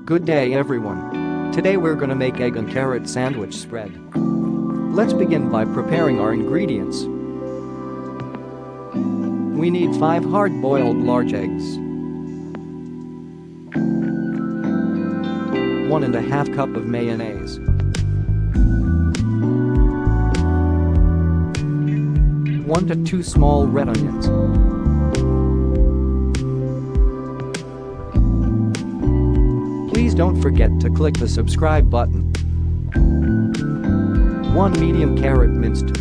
Good day everyone. Today we're gonna make egg and carrot sandwich spread. Let's begin by preparing our ingredients. We need 5 hard-boiled large eggs, 1½ cup of mayonnaise, 1 to 2 small red onions, please don't forget to click the subscribe button, 1 medium carrot minced,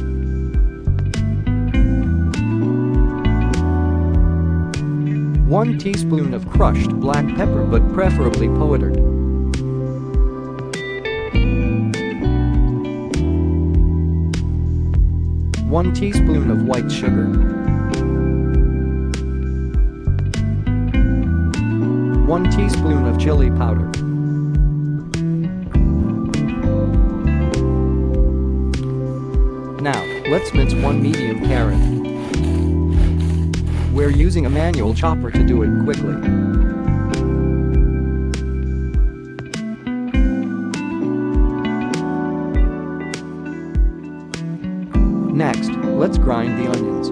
1 teaspoon of crushed black pepper but preferably powdered, 1 teaspoon of white sugar, 1 teaspoon of chili powder, now, let's mince 1 medium carrot. We're using a manual chopper to do it quickly. Next, let's grind the onions.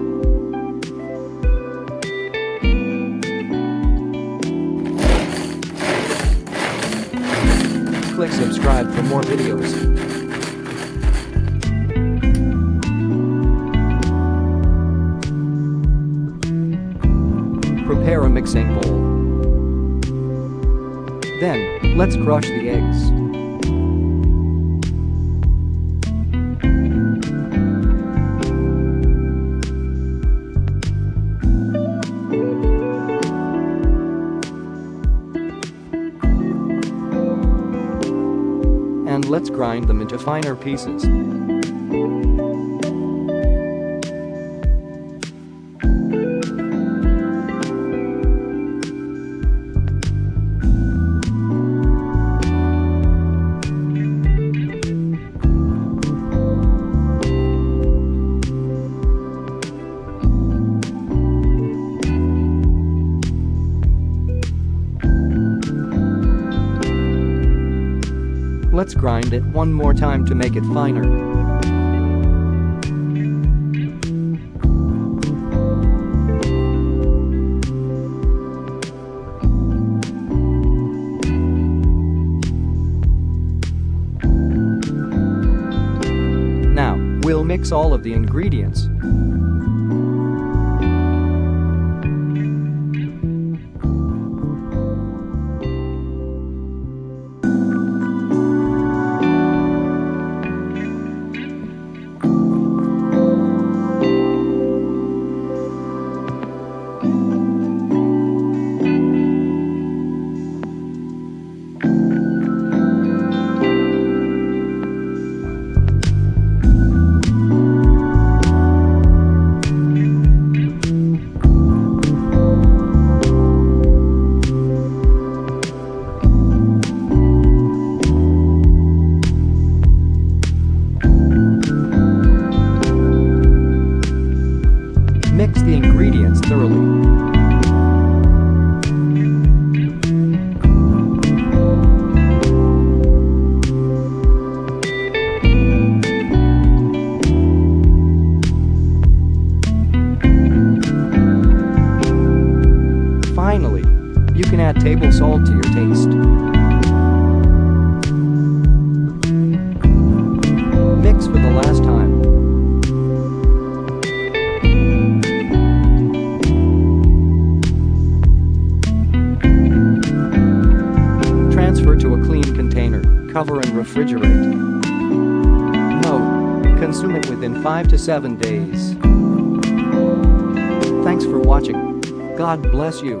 Click subscribe for more videos. Prepare a mixing bowl. Then, let's crush the eggs. And let's grind them into finer pieces. Let's grind it one more time to make it finer. Now, we'll mix all of the ingredients. Mix the ingredients thoroughly. Finally, you can add table salt to your taste. Mix for the last time. Transfer to a clean container, cover and refrigerate. Note: consume it within 5 to 7 days. Thanks for watching. God bless you.